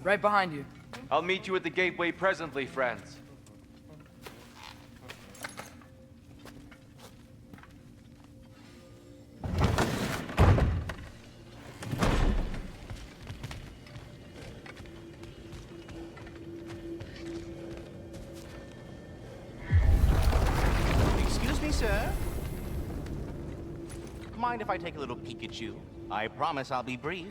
Right behind you. I'll meet you at the gateway presently, friends. Excuse me, sir. Mind if I take a little peek at you? I promise I'll be brief.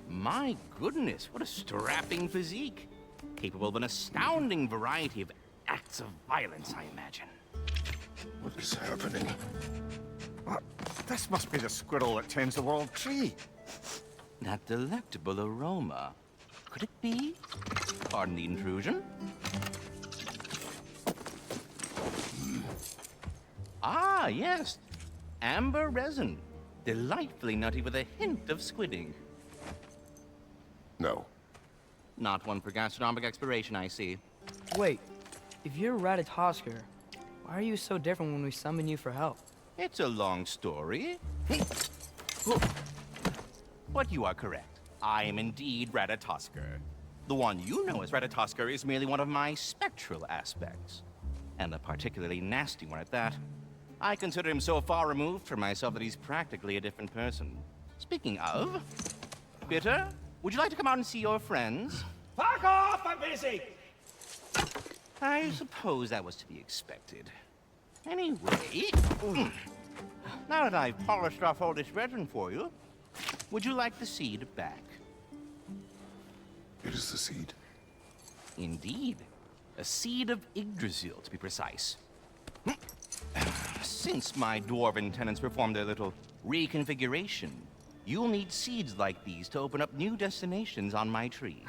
My goodness, what a strapping physique. Capable of an astounding variety of acts of violence, I imagine. What is happening? What? This must be the squirrel that tends the world tree. That delectable aroma. Could it be? Pardon the intrusion. Ah, yes. Amber resin. Delightfully nutty with a hint of squidding. No. Not one for gastronomic exploration, I see. Wait, if you're Ratatosker, why are you so different when we summon you for help? It's a long story. But you are correct. I am indeed Ratatosker. The one you know as Ratatosker is merely one of my spectral aspects. And a particularly nasty one at that. I consider him so far removed from myself that he's practically a different person. Speaking of, Bitter, would you like to come out and see your friends? Fuck off! I'm busy! I suppose that was to be expected. Anyway, now that I've polished off all this resin for you, would you like the seed back? It is the seed. Indeed. A seed of Yggdrasil, to be precise. Since my dwarven tenants performed their little reconfiguration, you'll need seeds like these to open up new destinations on my tree.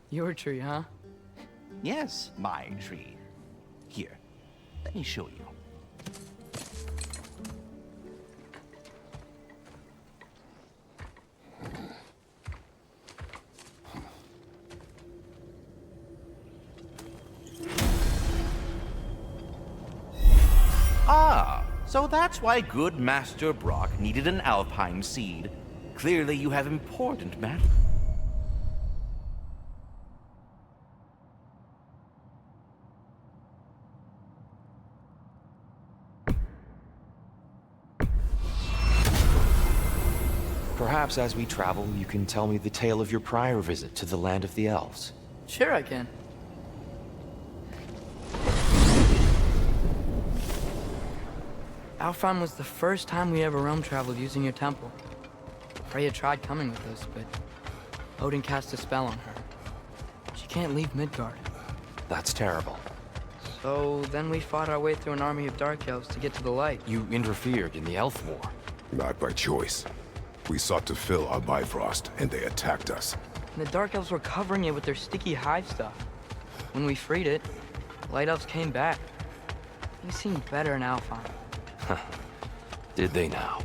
Your tree, huh? Yes, my tree. Here, let me show you. Ah, so that's why good Master Brock needed an Alpine seed. Clearly you have important matter. Perhaps as we travel, you can tell me the tale of your prior visit to the land of the elves. Sure I can. Alfheim was the first time we ever realm traveled using your temple. Freya tried coming with us, but Odin cast a spell on her. She can't leave Midgard. That's terrible. So then we fought our way through an army of dark elves to get to the light. You interfered in the elf war. Not by choice. We sought to fill our Bifrost, and they attacked us. And the dark elves were covering it with their sticky hive stuff. When we freed it, the light elves came back. They seemed better in Alfheim. Did they now?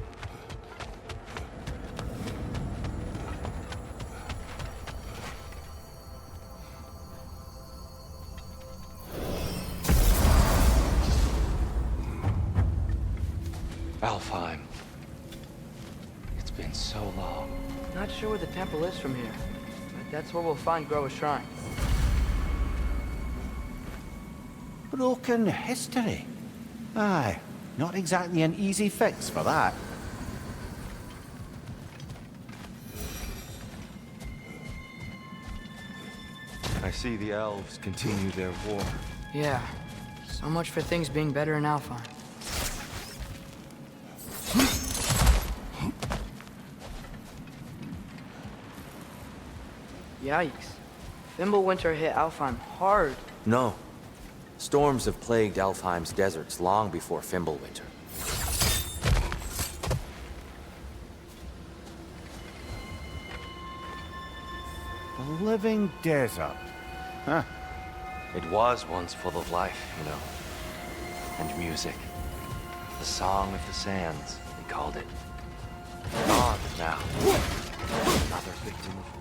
Alfheim. It's been so long. Not sure where the temple is from here, but that's where we'll find Groa's shrine. Broken history. Aye, not exactly an easy fix for that. I see the elves continue their war. Yeah, so much for things being better in Alfheim. Yikes. Fimbulwinter hit Alfheim hard. No. Storms have plagued Alfheim's deserts long before Fimbulwinter. A living desert. Huh. It was once full of life, you know. And music. The Song of the Sands, they called it. Gone now. Another victim of war.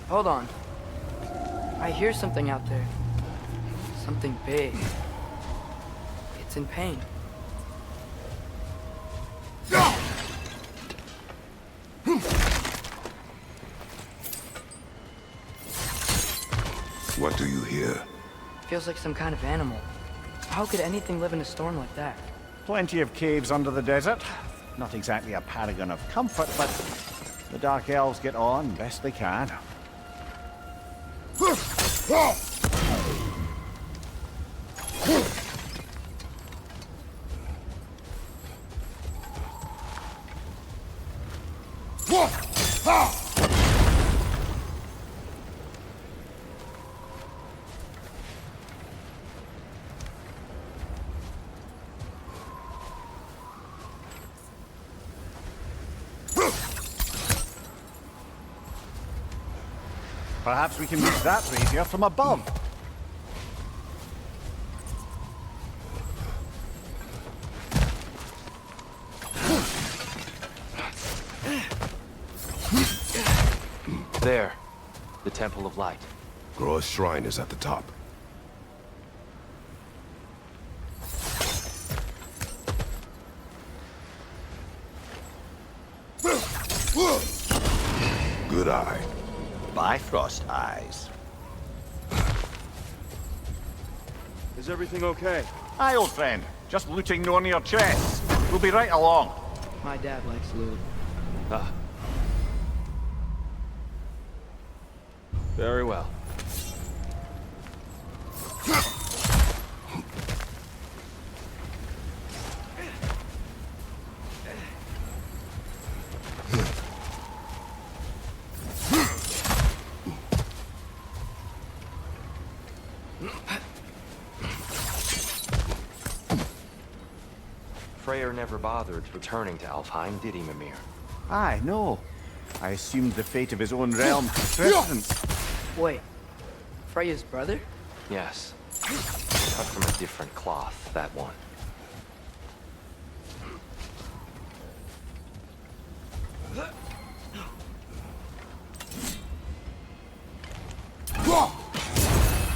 Hold on. I hear something out there. Something big. It's in pain. What do you hear? Feels like some kind of animal. How could anything live in a storm like that? Plenty of caves under the desert. Not exactly a paragon of comfort, but the Dark Elves get on best they can. Perhaps we can reach that brazier from above. There. The Temple of Light. Groa's shrine is at the top. Good eye. Bifrost eyes. Is everything okay? Aye, old friend. Just looting no near chests. We'll be right along. My dad likes loot. Ah. Very well. Freyr never bothered returning to Alfheim, did he, Mimir? Aye, no. I assumed the fate of his own realm took precedence. Wait. Freya's brother? Yes. Cut from a different cloth, that one.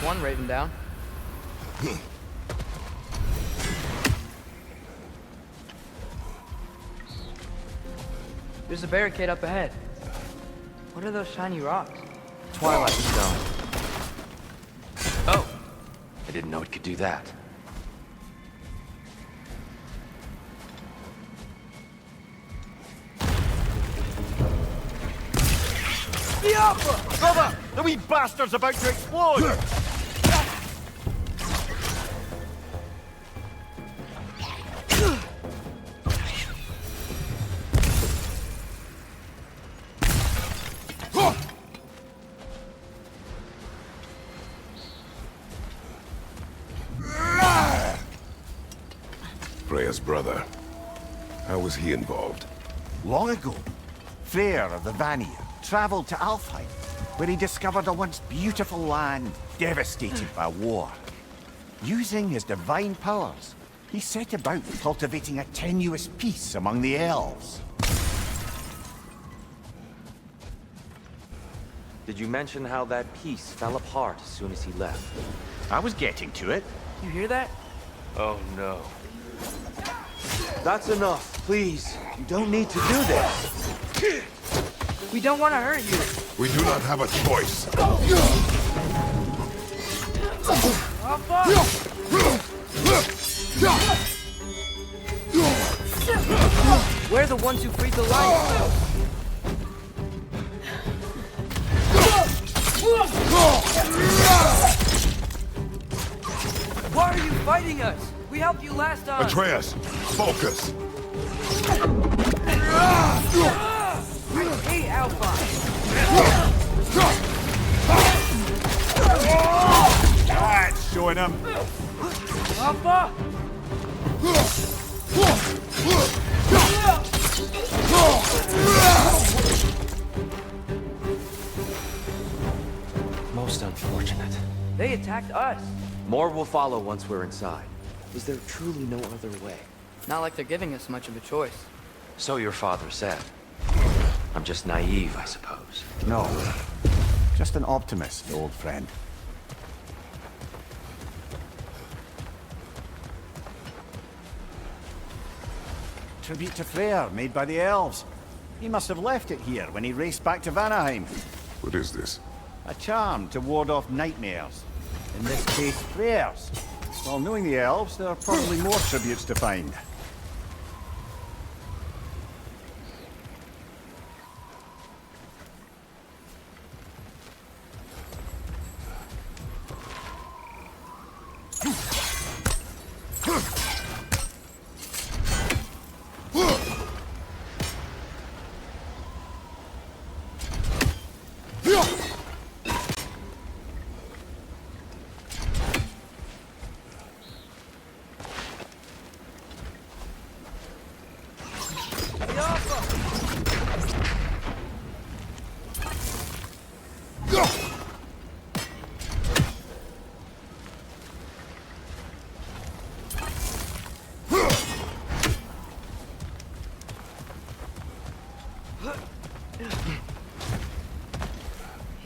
One raven down. There's a barricade up ahead. What are those shiny rocks? Twilight Stone. Oh! I didn't know it could do that. Brother! The wee bastard's about to explode! Freya's brother. How was he involved? Long ago, Freyr of the Vanir traveled to Alfheim, where he discovered a once beautiful land devastated by war. Using his divine powers, he set about cultivating a tenuous peace among the elves. Did you mention how that piece fell apart as soon as he left? I was getting to it. You hear that? Oh no. That's enough, please. You don't need to do this. We don't want to hurt you. We do not have a choice. We're the ones who freed the light. Why are you fighting us? We helped you last time. Atreus, focus. I hate Alpha. That's showing him. Alpha! Most unfortunate. They attacked us. More will follow once we're inside. Is there truly no other way? Not like they're giving us much of a choice. So your father said. I'm just naive, I suppose. No. Just an optimist, old friend. Tribute to Freyr, made by the elves. He must have left it here when he raced back to Vanaheim. What is this? A charm to ward off nightmares. In this case, Freyr's. Well, knowing the elves, there are probably more tributes to find.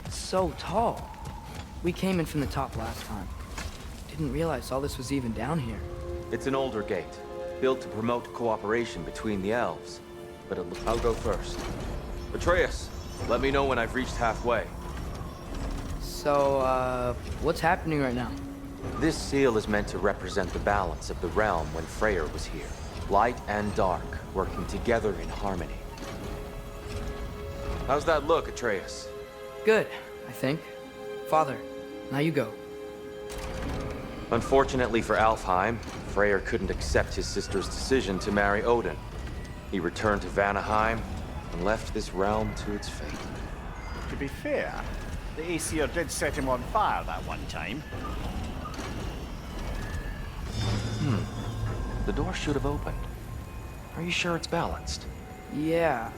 So tall. We came in from the top last time. Didn't realize all this was even down here. It's an older gate, built to promote cooperation between the elves. But I'll go first. Atreus, let me know when I've reached halfway. So, what's happening right now? This seal is meant to represent the balance of the realm when Freyr was here. Light and dark, working together in harmony. How's that look, Atreus? Good, I think. Father, now you go. Unfortunately for Alfheim, Freyr couldn't accept his sister's decision to marry Odin. He returned to Vanaheim and left this realm to its fate. To be fair, the Aesir did set him on fire that one time. The door should have opened. Are you sure it's balanced? Yeah,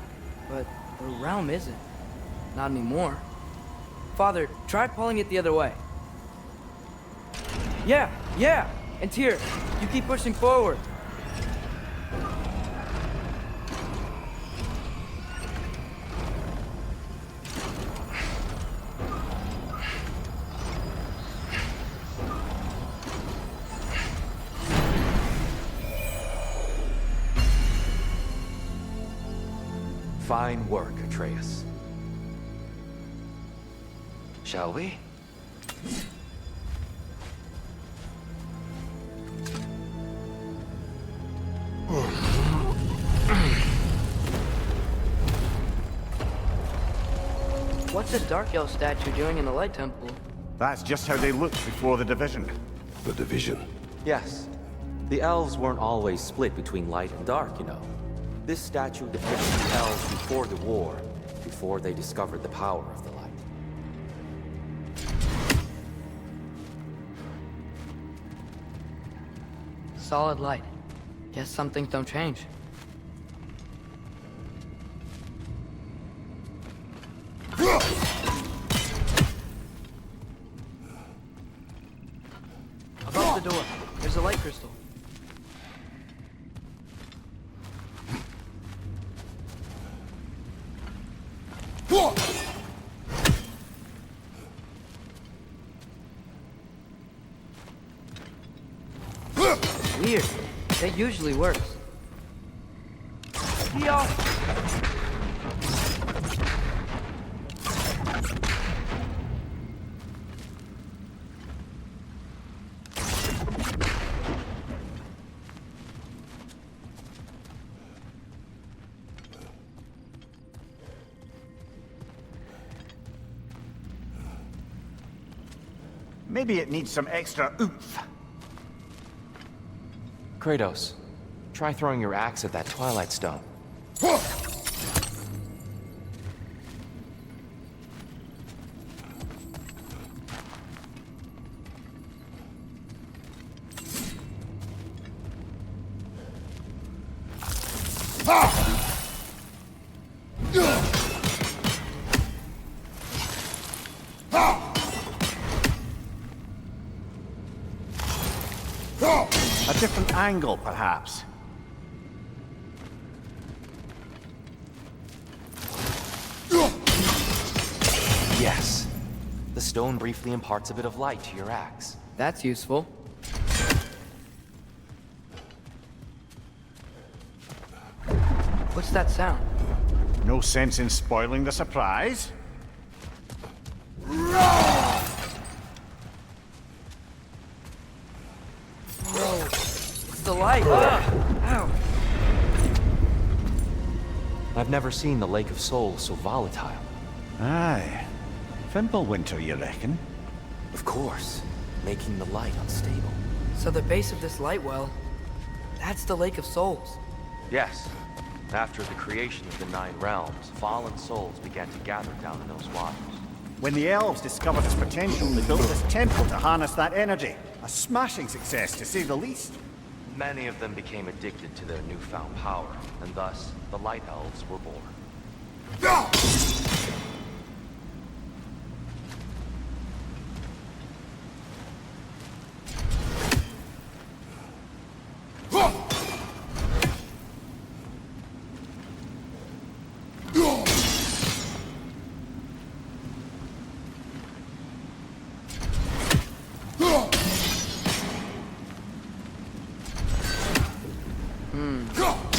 but the realm isn't. Not anymore. Father, try pulling it the other way. Yeah! And Tyr, you keep pushing forward. Fine work, Atreus. Shall we? What's the Dark Elf statue doing in the Light Temple? That's just how they looked before the division. The division. Yes. The elves weren't always split between light and dark, you know. This statue depicts the elves before the war, before they discovered the power of the light. Solid light. Guess some things don't change. Above the door, there's a light crystal. Weird. That usually works. Yo! Maybe it needs some extra oomph. Kratos, try throwing your axe at that Twilight Stone. A different angle, perhaps. Yes. The stone briefly imparts a bit of light to your axe. That's useful. What's that sound? No sense in spoiling the surprise. Whoa, it's the light. Ow. I've never seen the Lake of Souls so volatile. Aye. Fimbulwinter, you reckon? Of course, making the light unstable. So the base of this light well, that's the Lake of Souls. Yes. After the creation of the Nine Realms, fallen souls began to gather down in those waters. When the elves discovered its potential, they built this temple to harness that energy. A smashing success, to say the least. Many of them became addicted to their newfound power, and thus, the Light Elves were born.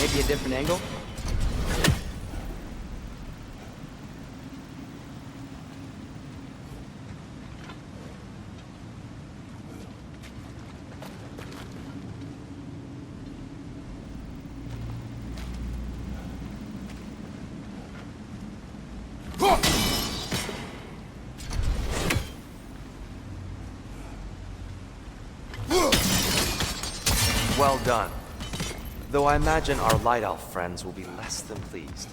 Maybe a different angle? Well done. Though I imagine our Light Elf friends will be less than pleased.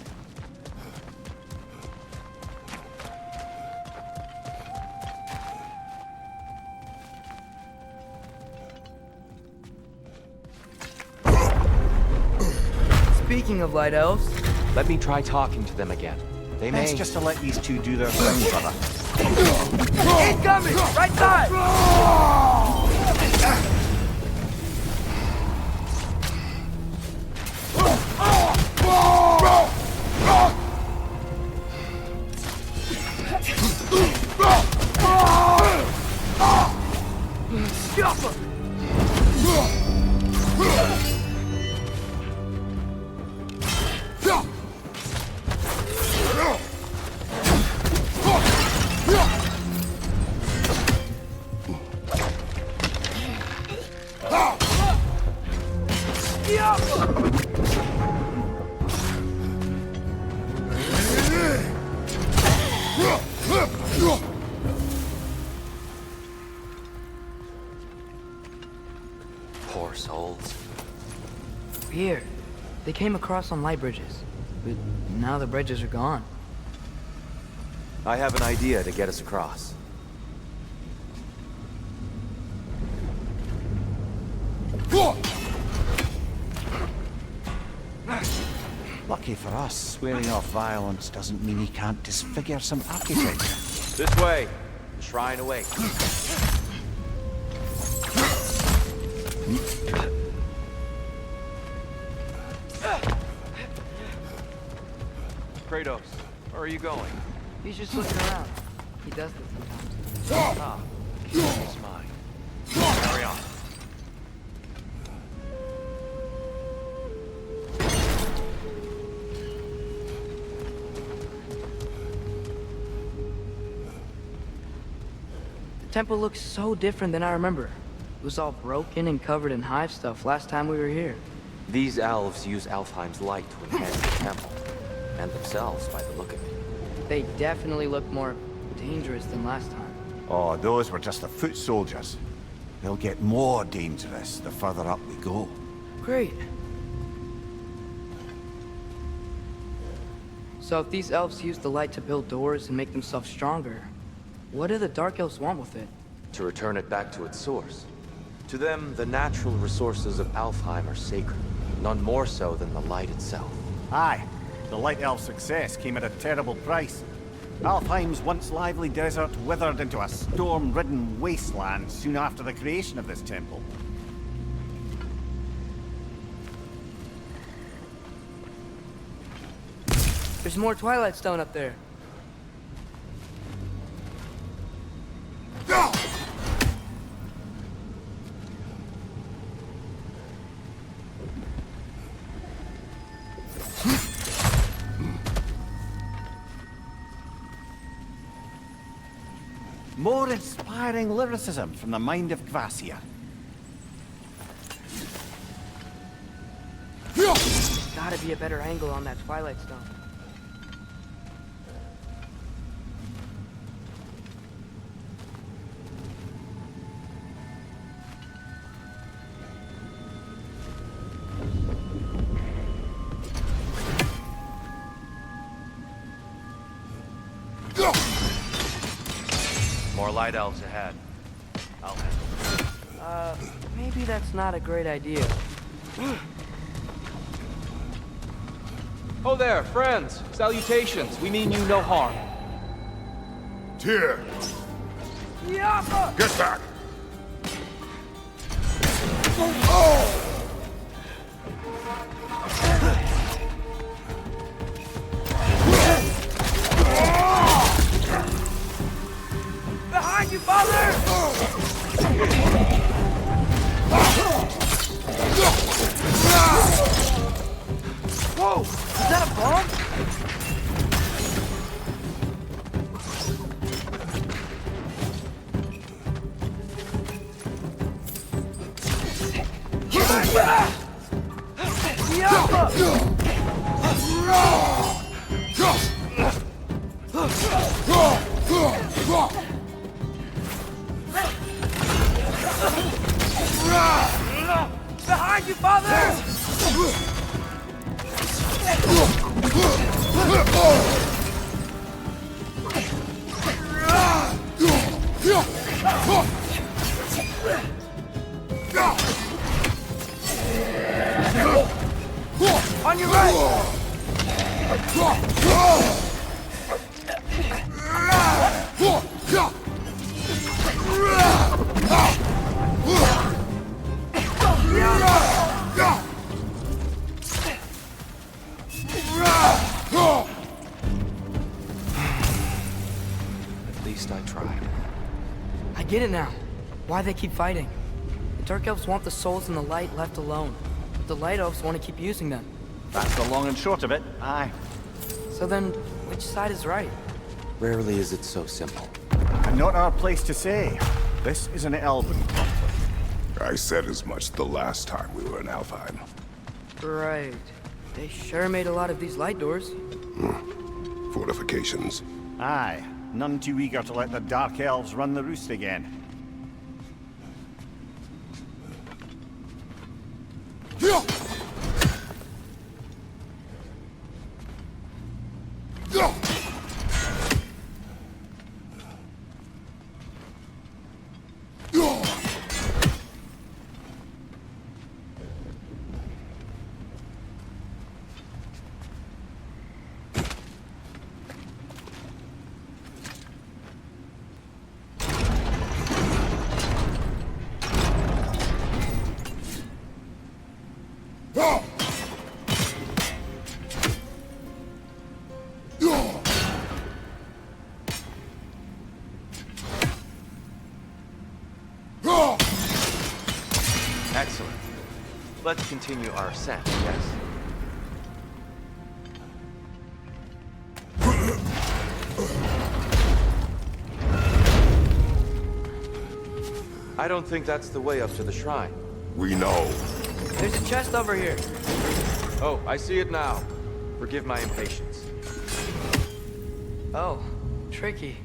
Speaking of light elves, Let me try talking to them again. They may... Best just to let these two do their thing, brother. incoming! Right side! Poor souls. Weird. They came across on light bridges, but now the bridges are gone. I have an idea to get us across. Lucky for us, swearing off violence doesn't mean he can't disfigure some architecture. This way. The shrine awaits. Kratos, where are you going? He's just looking around. He does this sometimes. Ah, curious mind. Carry on. The temple looks so different than I remember. It was all broken and covered in hive stuff last time we were here. These elves use Alfheim's light to enhance the temple, and themselves by the look of it. They definitely look more dangerous than last time. Oh, those were just the foot soldiers. They'll get more dangerous the further up we go. Great. So if these elves use the light to build doors and make themselves stronger, what do the Dark Elves want with it? To return it back to its source. To them, the natural resources of Alfheim are sacred, none more so than the light itself. Aye, the Light Elf success came at a terrible price. Alfheim's once lively desert withered into a storm-ridden wasteland soon after the creation of this temple. There's more Twilight Stone up there. More inspiring lyricism from the mind of Kvasir. Gotta be a better angle on that Twilight Stone. More light elves ahead. I'll handle it. Maybe that's not a great idea. Oh there, friends. Salutations. We mean you no harm. Tyr! Get back! Behind you, father! Whoa! Is that a bomb? Behind you, father! On your right! At least I tried. I get it now. Why they keep fighting. The Dark Elves want the souls in the light left alone. But the Light Elves want to keep using them. That's the long and short of it, aye. So then, which side is right? Rarely is it so simple. And not our place to say. This is an elven conflict. I said as much the last time we were in Alfheim. Right. They sure made a lot of these light doors. Fortifications. Aye, none too eager to let the Dark Elves run the roost again. Excellent. Let's continue our ascent, yes? I don't think that's the way up to the shrine. We know. There's a chest over here. Oh, I see it now. Forgive my impatience. Oh, tricky.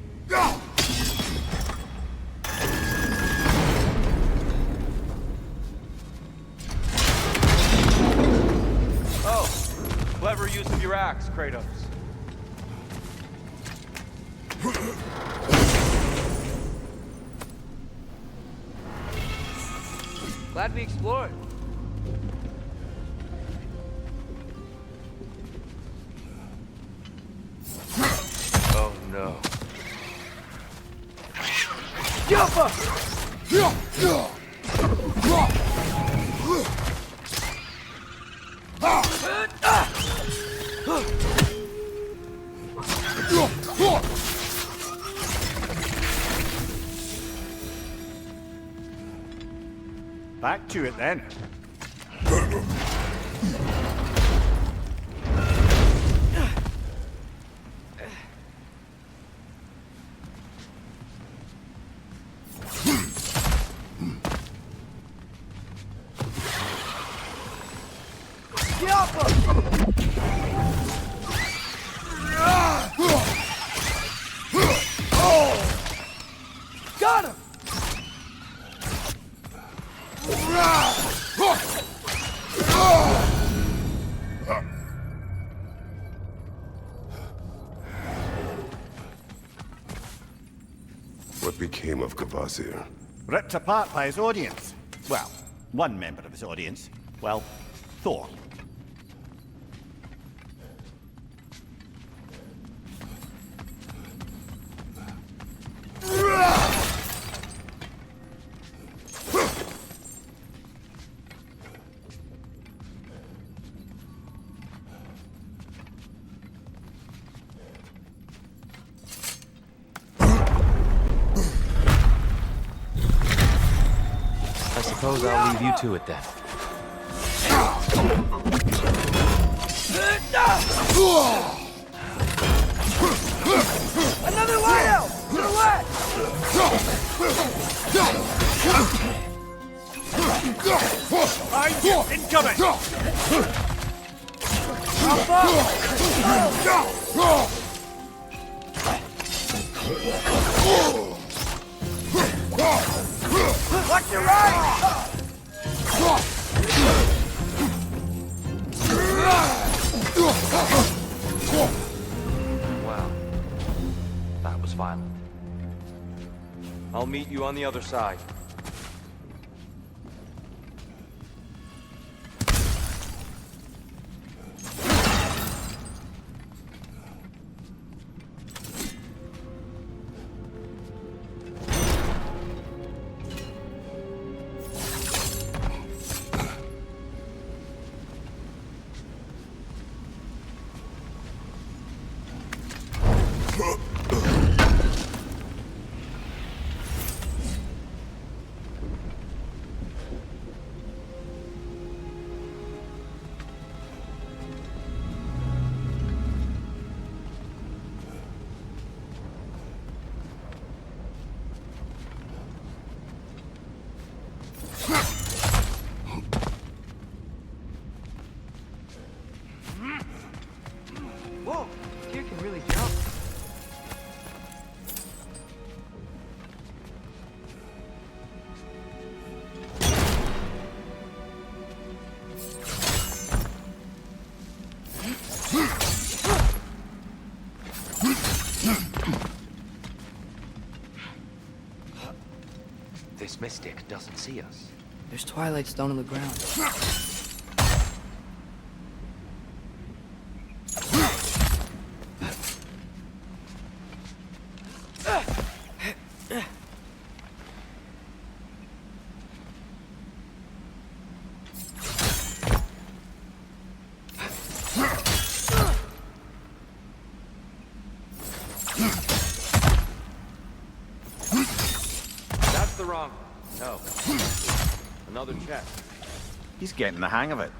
Oh, clever use of your axe, Kratos. Glad we explored. Oh no. Back to it then. Got him! What became of Kvasir? Ripped apart by his audience. Well, one member of his audience. Well, Thor. I suppose I'll leave you to it then. Another light out! To the left! Incoming! Watch your right! Wow. That was violent. I'll meet you on the other side. Whoa, kid can really jump. This mystic doesn't see us. There's Twilight Stone on the ground. That's the wrong. No. Another chest. He's getting the hang of it.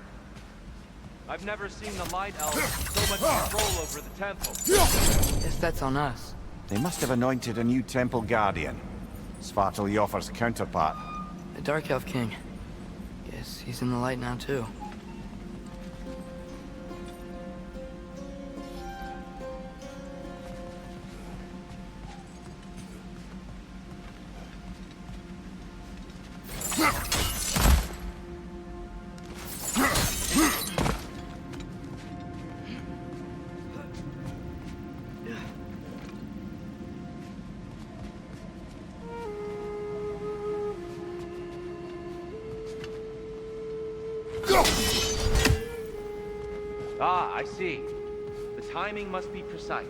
I've never seen the Light Elves with so much control over the temple. Guess that's on us. They must have anointed a new temple guardian. Svartalfjord's counterpart. The Dark Elf King. Guess he's in the light now, too. Ah, I see. The timing must be precise.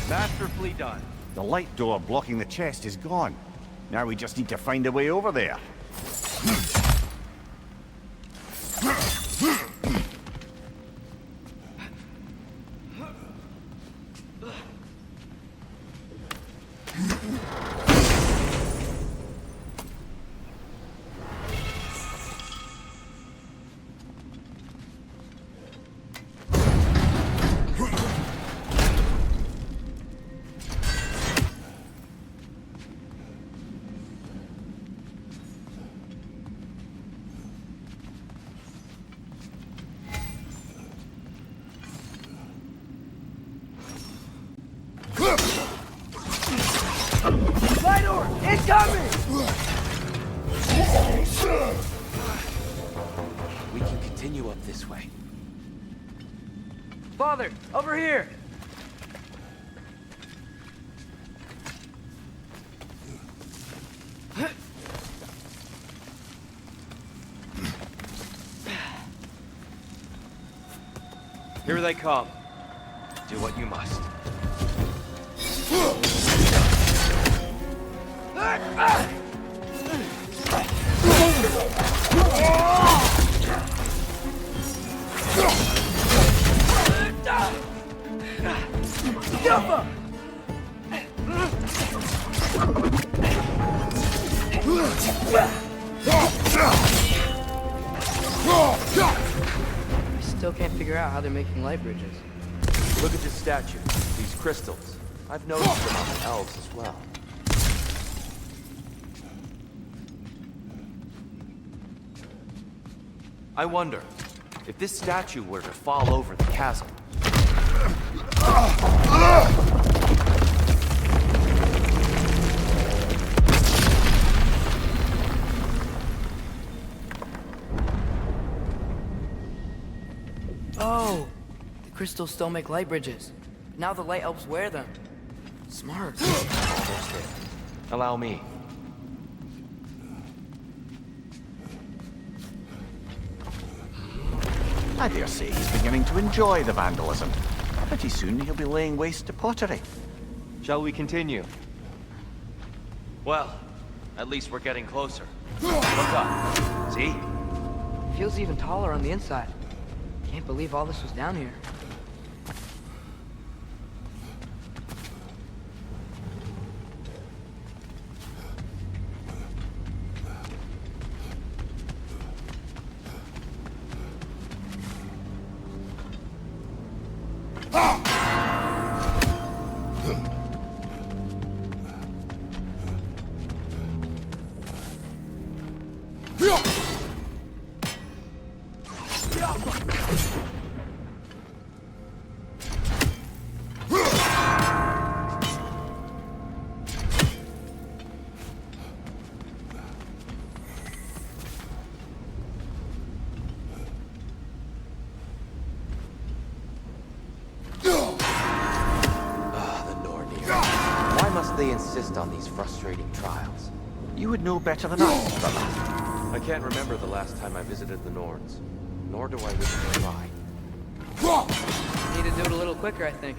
Masterfully done. The light door blocking the chest is gone. Now we just need to find a way over there. We can continue up this way. Father, over here! Here they come. Do what you must. I still can't figure out how they're making light bridges. Look at this statue. These crystals. I've noticed them on the elves as well. I wonder, if this statue were to fall over the chasm. Oh! The crystals still make light bridges. Now the light elves wear them. Smart. Almost there. Allow me. I dare say he's beginning to enjoy the vandalism. Pretty soon he'll be laying waste to pottery. Shall we continue? Well, at least we're getting closer. Look up. See? Feels even taller on the inside. Can't believe all this was down here. They insist on these frustrating trials. You would know better than us, brother. I can't remember the last time I visited the Norns, nor do I wish to try. Need to do it a little quicker, I think.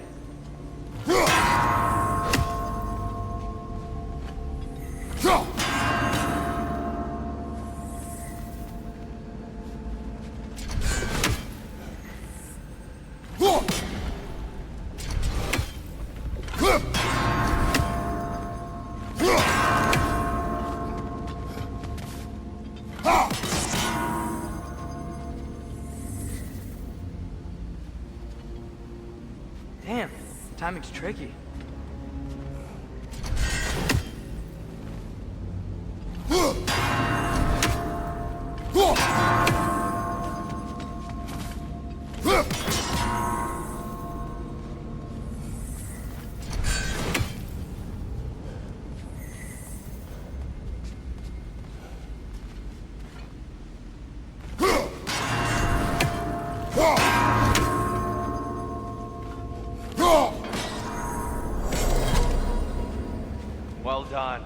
Damn, timing's tricky. Well done.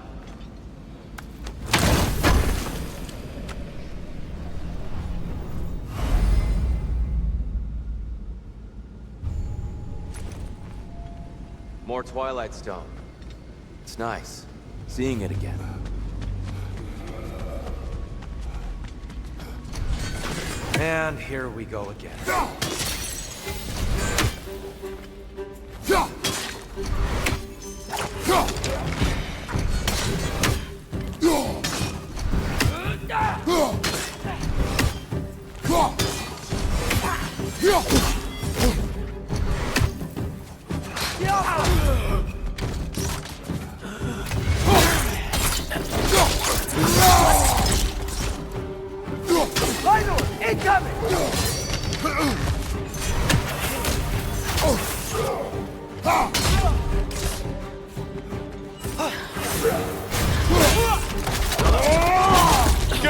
More Twilight Stone. It's nice, seeing it again. And here we go again.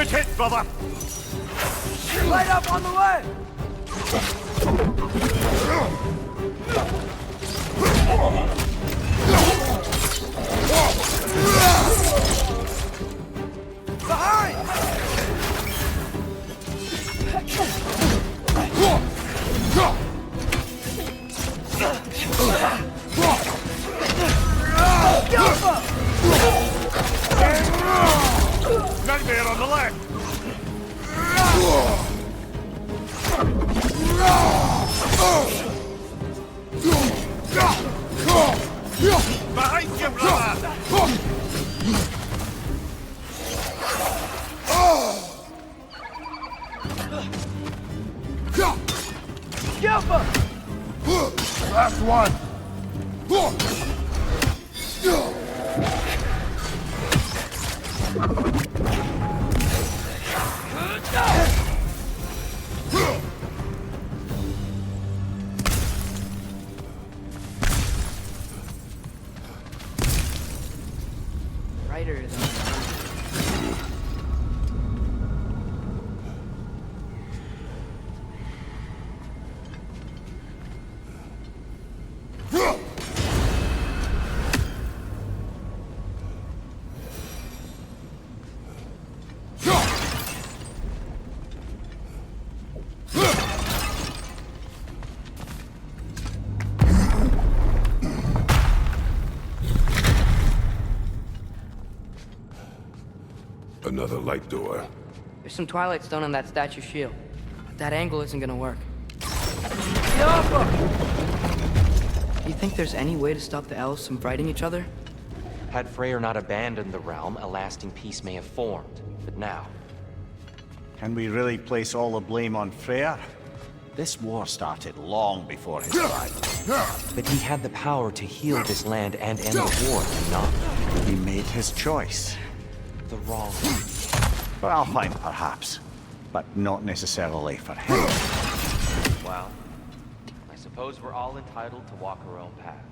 Take it, brother! Light up on the way! Nightmare on the left! Behind you, brother! Last one! Brighter than the sun. Another light door. There's some Twilight Stone on that statue shield. That angle isn't gonna work. Do you think there's any way to stop the elves from fighting each other? Had Freyr not abandoned the realm, a lasting peace may have formed. But now, Can we really place all the blame on Freyr? This war started long before his time. but he had the power to heal this land and end the war, and not He made his choice. the wrong one. For Alfheim, perhaps. But not necessarily for him. Well, I suppose we're all entitled to walk our own paths,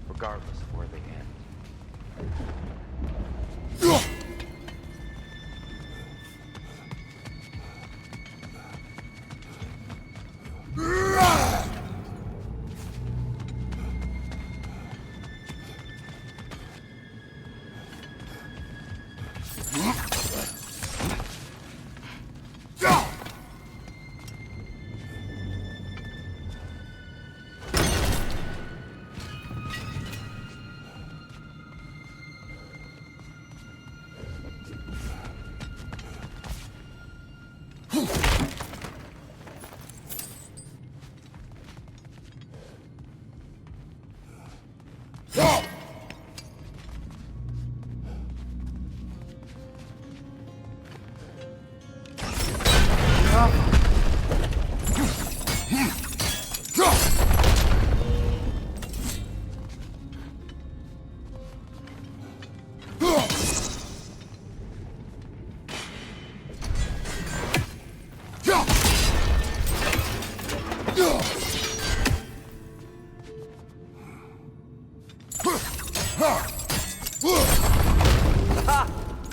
regardless of where they end.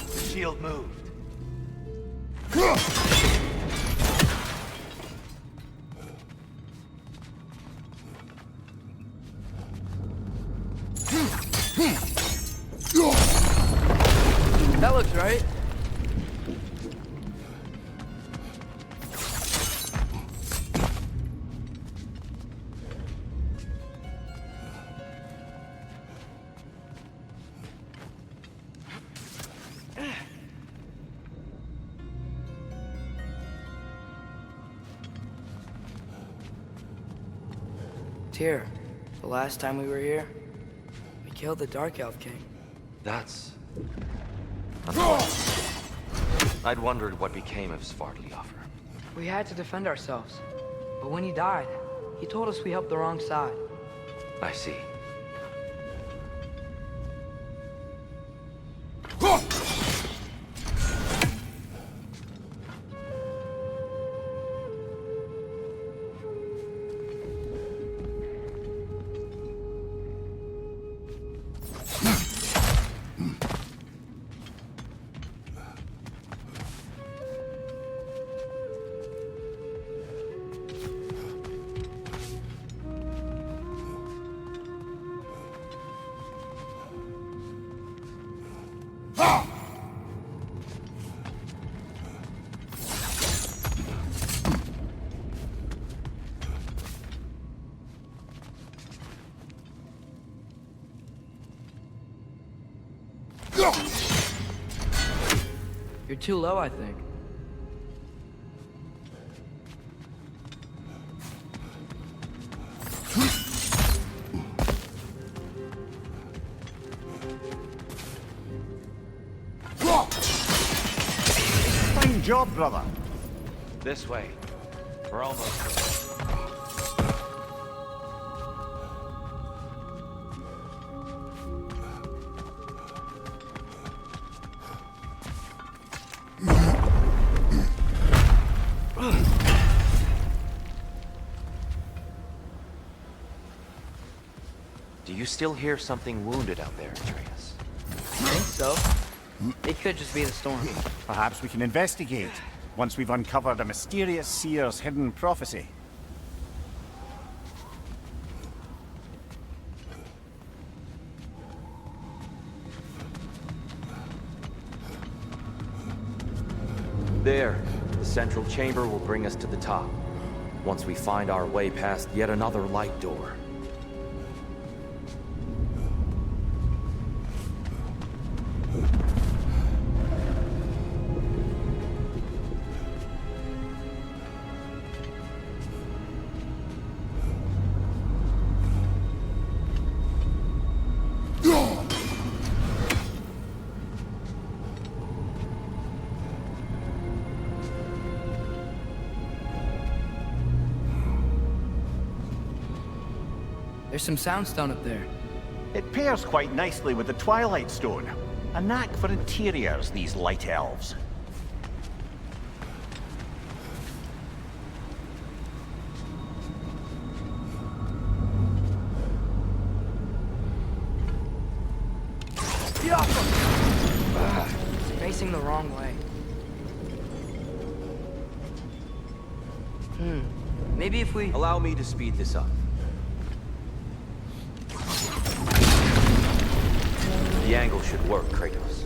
The shield moved. That looks right. Tyr, the last time we were here, we killed the Dark Elf King. That's unfortunate. I'd wondered what became of Svartalfheim. We had to defend ourselves. But when he died, he told us we helped the wrong side. I see. You're too low, I think. Fine job, brother. This way. We're almost there. Do you still hear something wounded out there, Atreus? I think so. It could just be the storm. Perhaps we can investigate, once we've uncovered a mysterious seer's hidden prophecy. There, the central chamber will bring us to the top, once we find our way past yet another light door. There's some soundstone up there. It pairs quite nicely with the Twilight Stone. A knack for interiors, these light elves. It's facing the wrong way. Maybe if we... Allow me to speed this up. The angle should work, Kratos.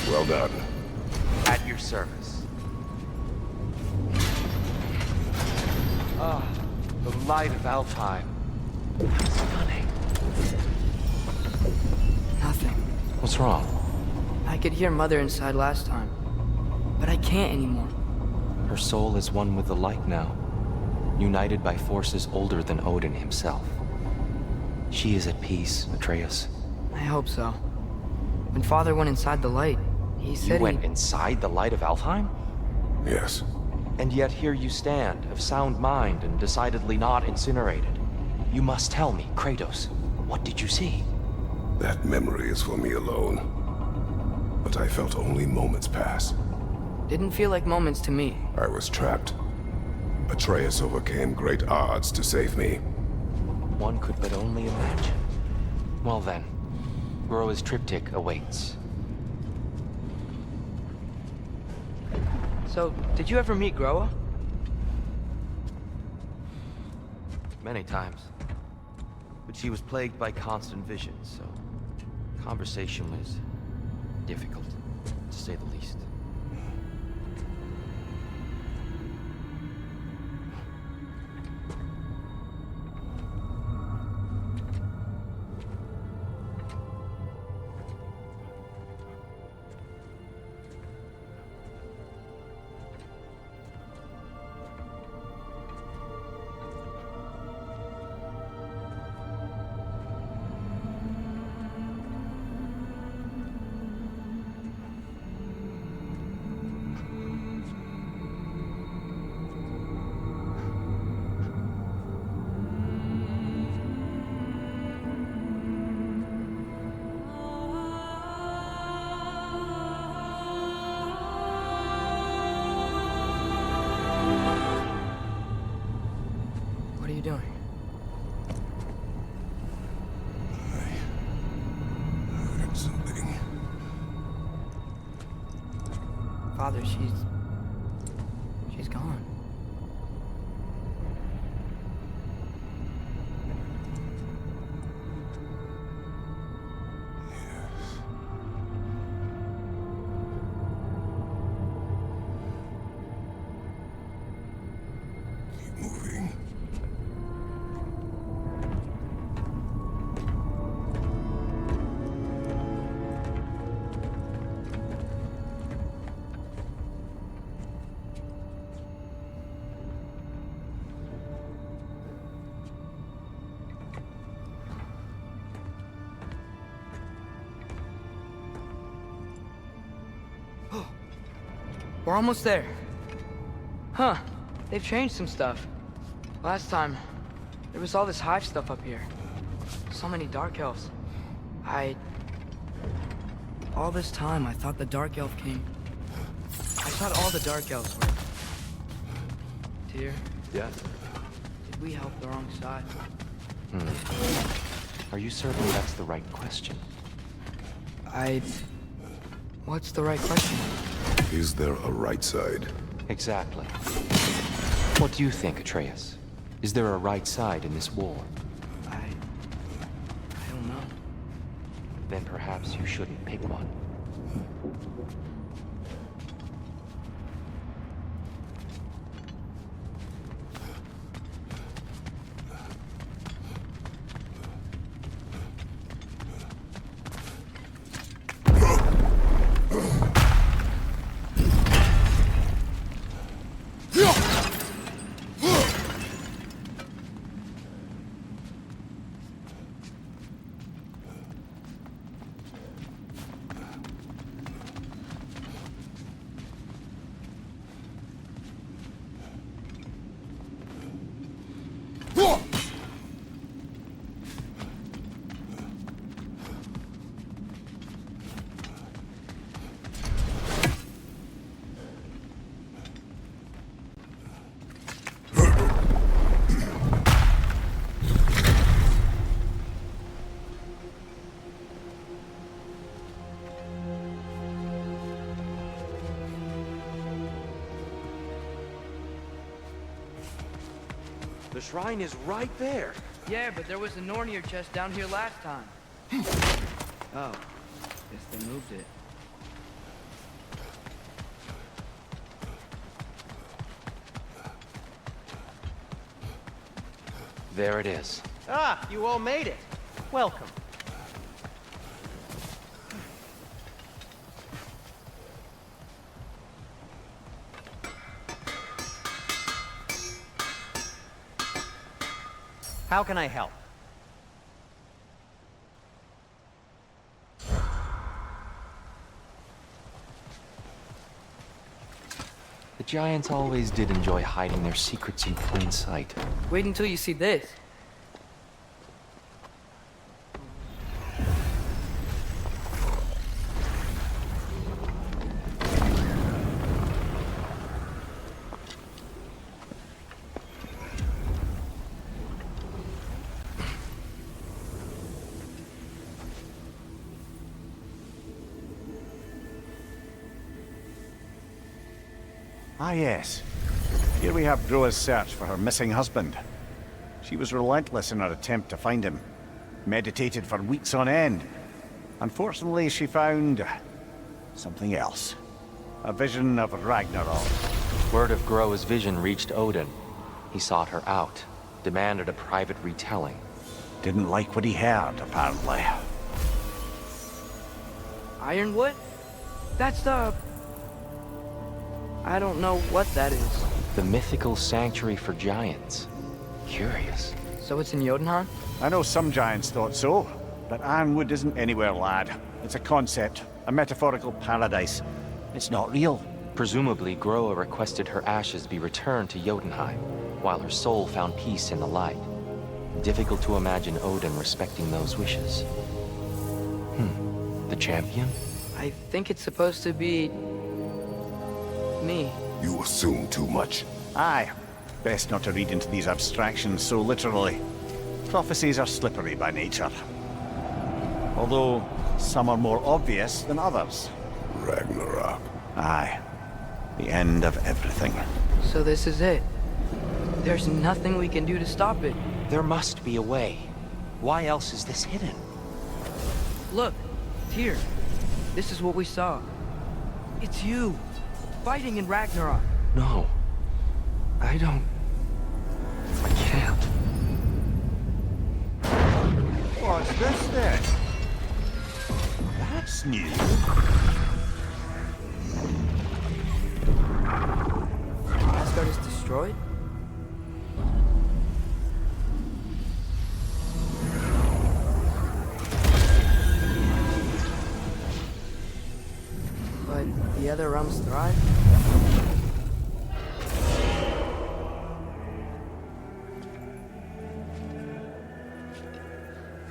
Well done. At your service. Ah, the light of Alfheim. Stunning. Nothing. What's wrong? I could hear Mother inside last time, but I can't anymore. Her soul is one with the light now, united by forces older than Odin himself. She is at peace, Atreus. I hope so. When Father went inside the light, he You said went inside the light of Alfheim? Yes. And yet here you stand, of sound mind and decidedly not incinerated. You must tell me, Kratos, what did you see? That memory is for me alone. But I felt only moments pass. Didn't feel like moments to me. I was trapped. Atreus overcame great odds to save me. One could but only imagine. Well then, Groa's triptych awaits. So, did you ever meet Groa? Many times. But she was plagued by constant visions, so conversation was difficult, to say the least. Father, she's gone. Keep moving. We're almost there. Huh. They've changed some stuff. Last time, there was all this hive stuff up here. So many dark elves. All this time, I thought the Dark Elf King... I thought all the Dark Elves were... Tyr, Yes? did we help the wrong side? Are you certain that's the right question? What's the right question? Is there a right side? Exactly. What do you think, Atreus? Is there a right side in this war? I don't know. Then perhaps you shouldn't pick one. The shrine is right there. Yeah, but there was a Nornir chest down here last time. Oh, guess they moved it. There it is. Ah, you all made it. Welcome. How can I help? The giants always did enjoy hiding their secrets in plain sight. Wait until you see this. Ah, yes. Here we have Groa's search for her missing husband. She was relentless in her attempt to find him. Meditated for weeks on end. Unfortunately, she found... something else. A vision of Ragnarok. Word of Groa's vision reached Odin. He sought her out, demanded a private retelling. Didn't like what he heard, apparently. Ironwood? That's the... I don't know what that is. The mythical sanctuary for giants. Curious. So it's in Jotunheim? I know some giants thought so, but Ironwood isn't anywhere, lad. It's a concept, a metaphorical paradise. It's not real. Presumably, Groa requested her ashes be returned to Jotunheim, while her soul found peace in the light. Difficult to imagine Odin respecting those wishes. The champion? I think it's supposed to be... me. You assume too much. Aye. Best not to read into these abstractions so literally. Prophecies are slippery by nature. Although, some are more obvious than others. Ragnarok. Aye. The end of everything. So this is it. There's nothing we can do to stop it. There must be a way. Why else is this hidden? Look, here. This is what we saw. It's you, fighting in Ragnarok. No. I can't. What's this then? That's new. Asgard is destroyed? But the other realms thrive?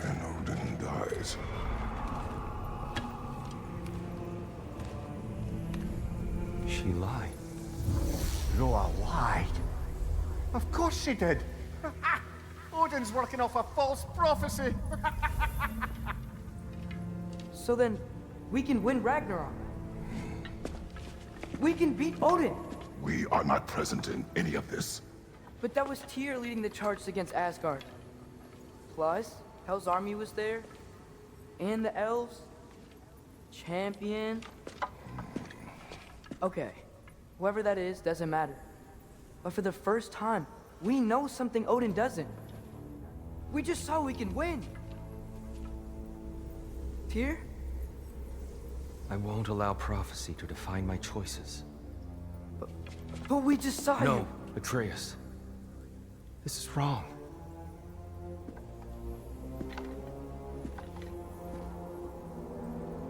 And Odin dies. She lied. Roa lied. Of course she did. Odin's working off a false prophecy. So then, we can win Ragnarok. We can beat Odin. We are not present in any of this. But that was Tyr leading the charge against Asgard. Plus, Hell's army was there. And the elves. Champion. Okay, whoever that is doesn't matter. But for the first time, we know something Odin doesn't. We just saw we can win. Tyr? I won't allow prophecy to define my choices. But we just saw you. No, Atreus. This is wrong.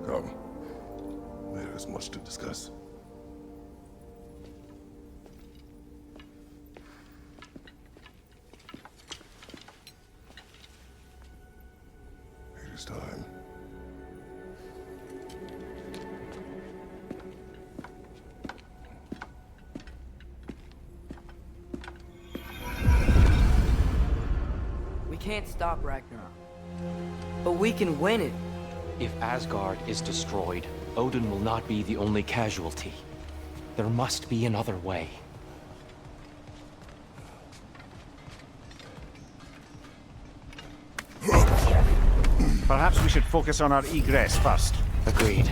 Come. There is much to discuss. It is time. We can't stop Ragnarok. But we can win it. If Asgard is destroyed, Odin will not be the only casualty. There must be another way. Perhaps we should focus on our egress first. Agreed.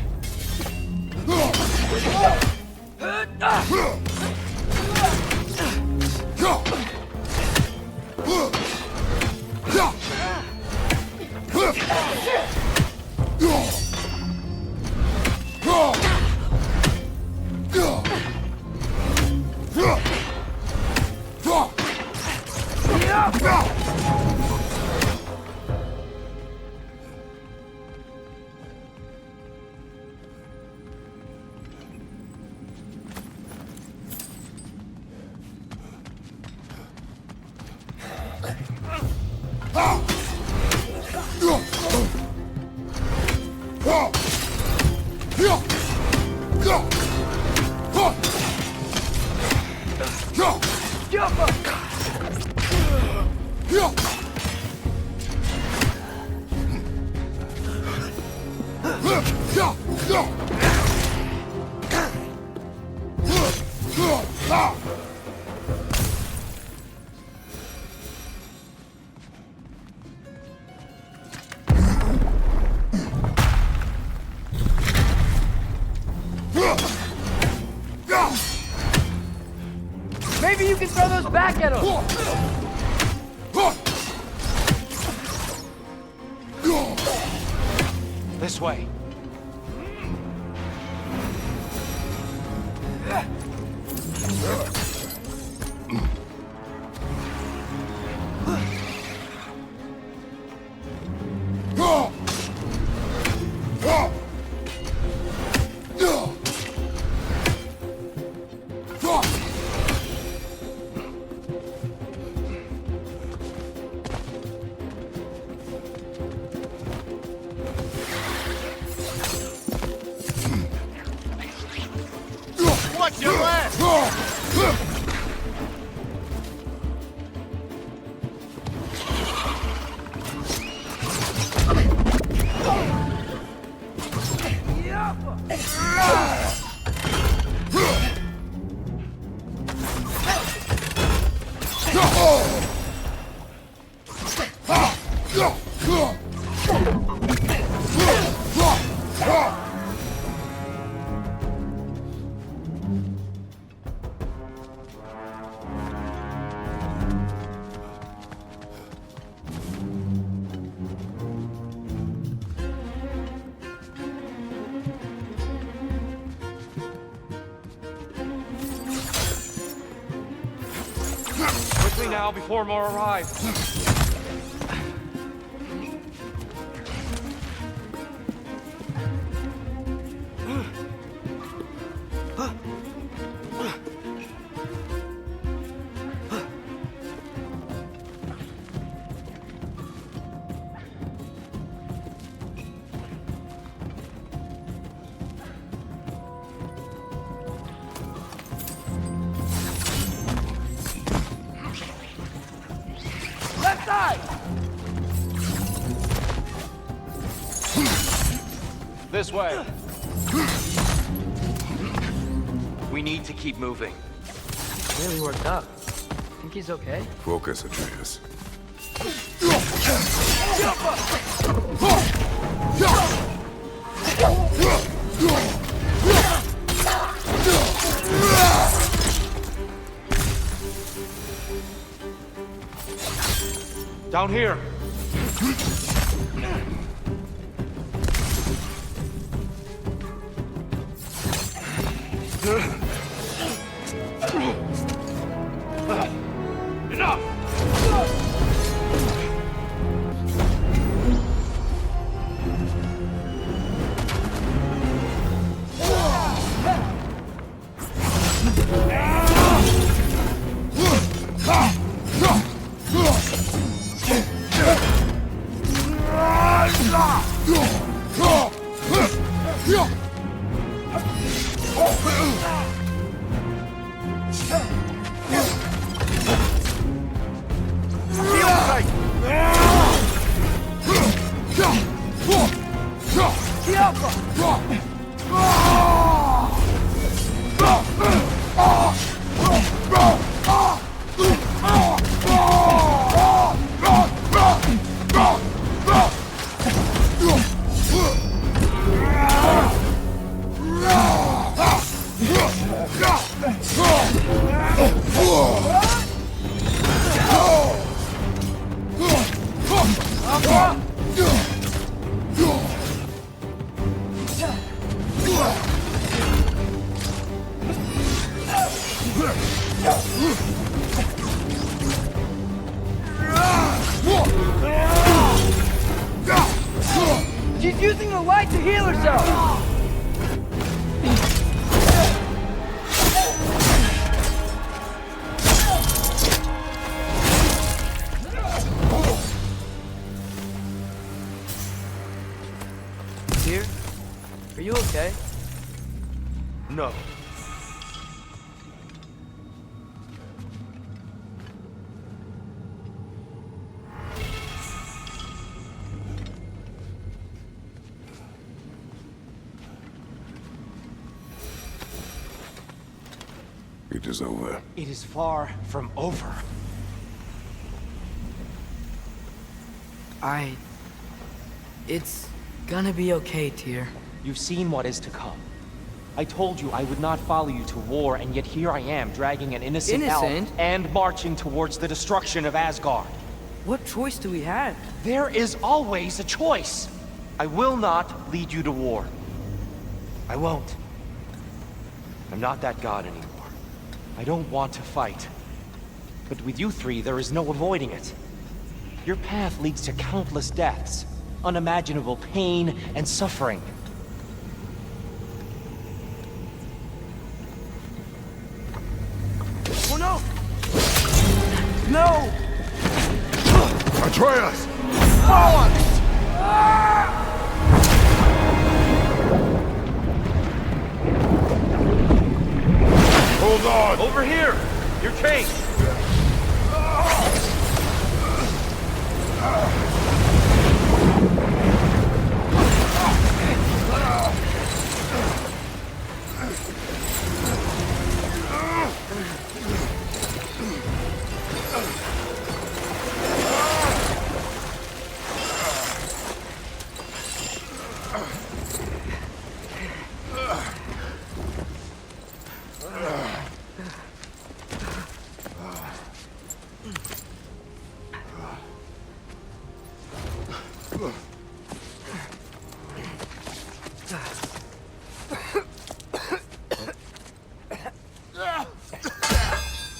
Maybe you can throw those back at him! This way. Watch your left! quickly now before more arrive. Left side! This way. We need to keep moving. Really worked up. Think he's okay? Focus, Atreus. Down here. Enough! She's using the light to heal herself! Dear, are you okay? No. It is over. It is far from over. It's gonna be okay, Tyr. You've seen what is to come. I told you I would not follow you to war, and yet here I am, dragging an innocent elf and marching towards the destruction of Asgard. What choice do we have? There is always a choice. I will not lead you to war. I won't. I'm not that god anymore. I don't want to fight. But with you three, there is no avoiding it. Your path leads to countless deaths, unimaginable pain and suffering. Oh no! No! Atreus! Forward! Hold on! Over here! You're chased!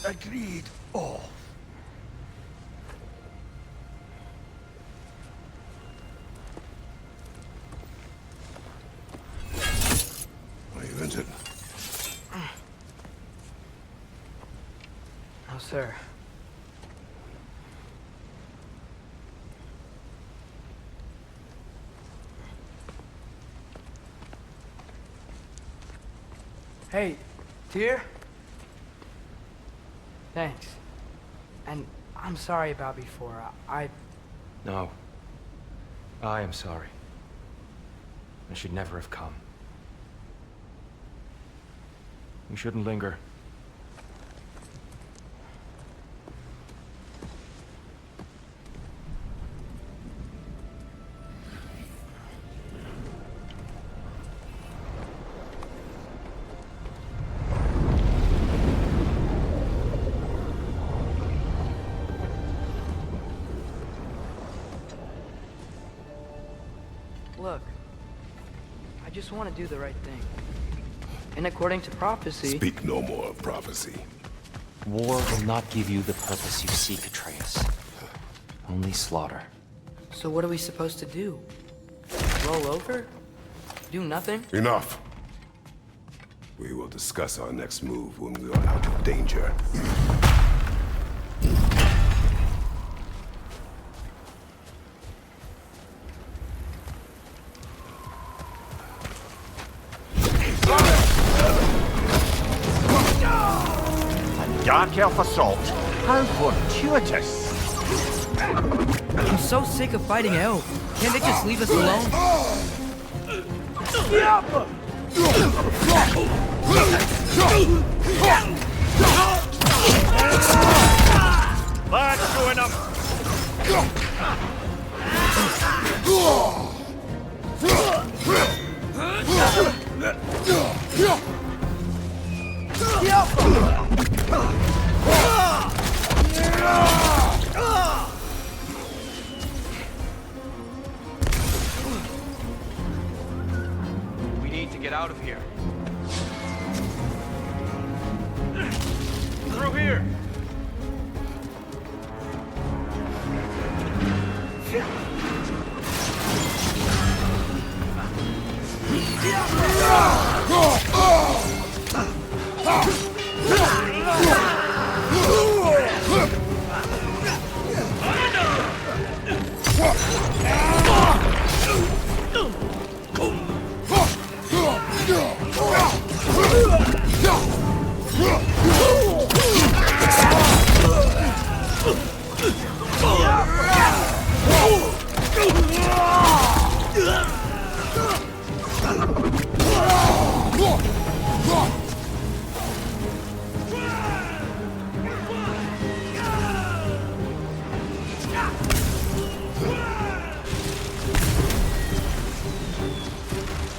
Agreed. Oh. prevent it? No, sir. Hey, Tyr? Thanks. And I'm sorry about before. No. I am sorry. I should never have come. We shouldn't linger. Look, I just want to do the right thing. And according to prophecy... Speak no more of prophecy. War will not give you the purpose you seek, Atreus. Only slaughter. So what are we supposed to do? Roll over? Do nothing? Enough. We will discuss our next move when we are out of danger. Dark elf assault. How fortuitous. I'm so sick of fighting elf. Can't they just leave us alone? Lads, join up! We need to get out of here. Through here!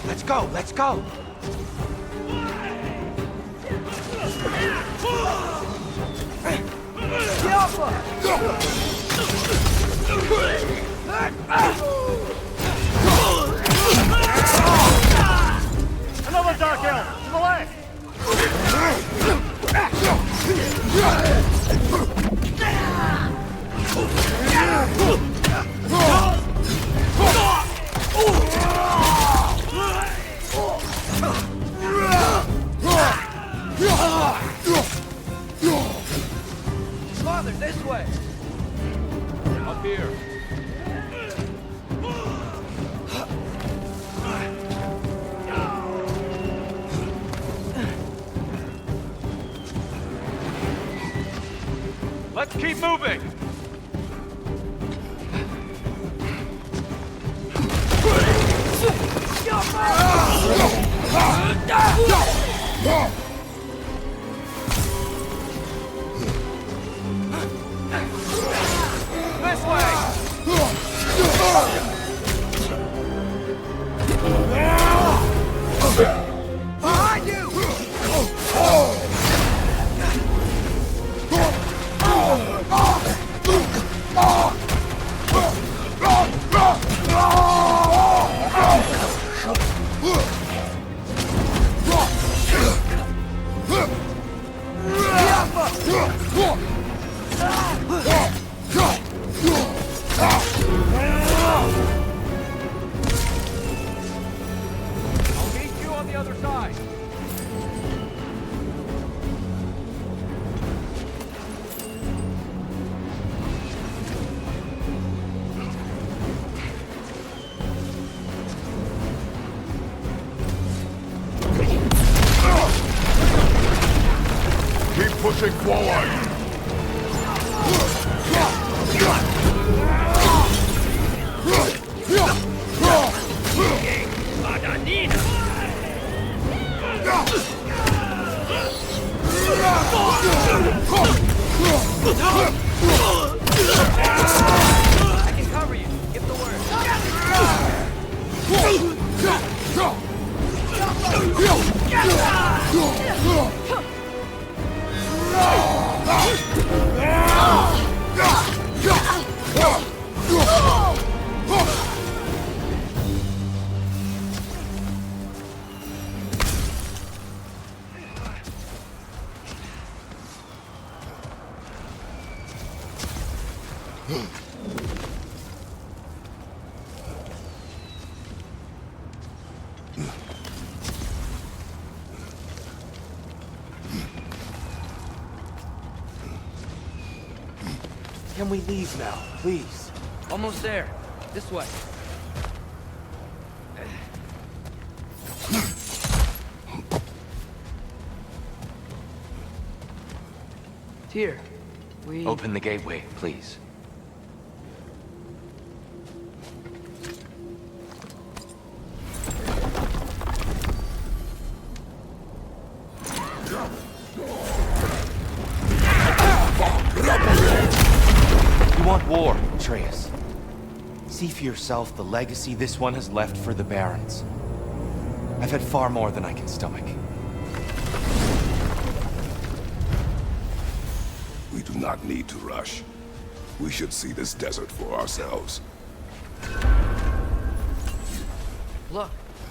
Let's go, let's go! Another dark elf! To the left! Father, this way! Up here. Let's keep moving! This way! Behind you! pushing forward! I can cover you. Give the word. Can we leave now, please? Almost there. This way. Tyr, we... Open the gateway, please. You want war, Atreus. See for yourself the legacy this one has left for the Barons. I've had far more than I can stomach. We do not need to rush. We should see this desert for ourselves. Look,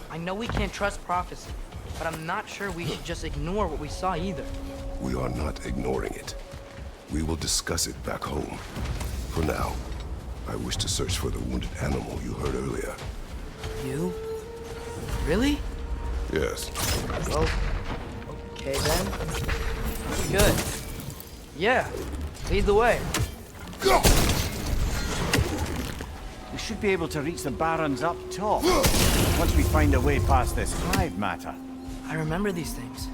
I know we can't trust prophecy, but I'm not sure we should just ignore what we saw either. We are not ignoring it. We will discuss it back home. For now, I wish to search for the wounded animal you heard earlier. You? Really? Yes. Well, okay then. Good. Yeah, lead the way. Go! We should be able to reach the Barons up top, once we find a way past this hive matter. I remember these things.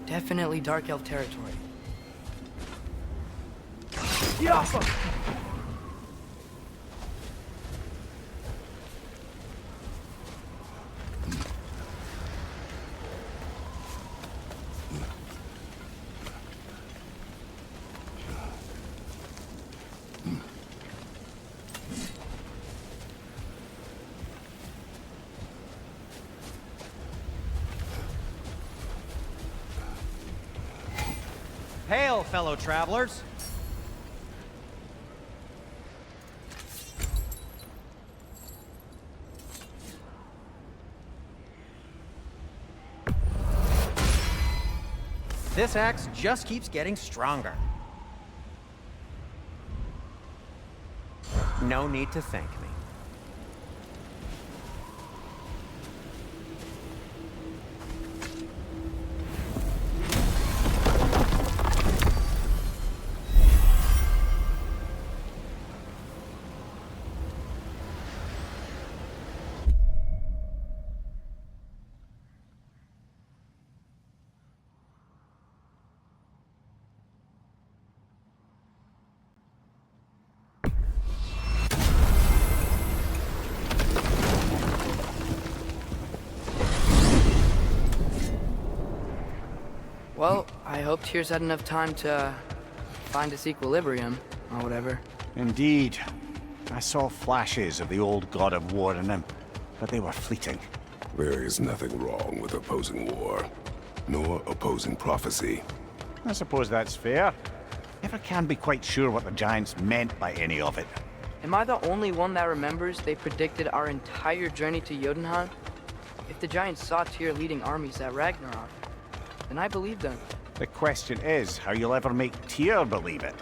Definitely Dark Elf territory. Get off him! Hail, fellow travelers! This axe just keeps getting stronger. No need to thank me. Well, I hope Tyr's had enough time to find its equilibrium, or whatever. Indeed. I saw flashes of the old god of war in him, but they were fleeting. There is nothing wrong with opposing war, nor opposing prophecy. I suppose that's fair. Never can be quite sure what the Giants meant by any of it. Am I the only one that remembers they predicted our entire journey to Jotunheim? If the Giants saw Tyr leading armies at Ragnarok, then I believe them. The question is how you'll ever make Tyr believe it.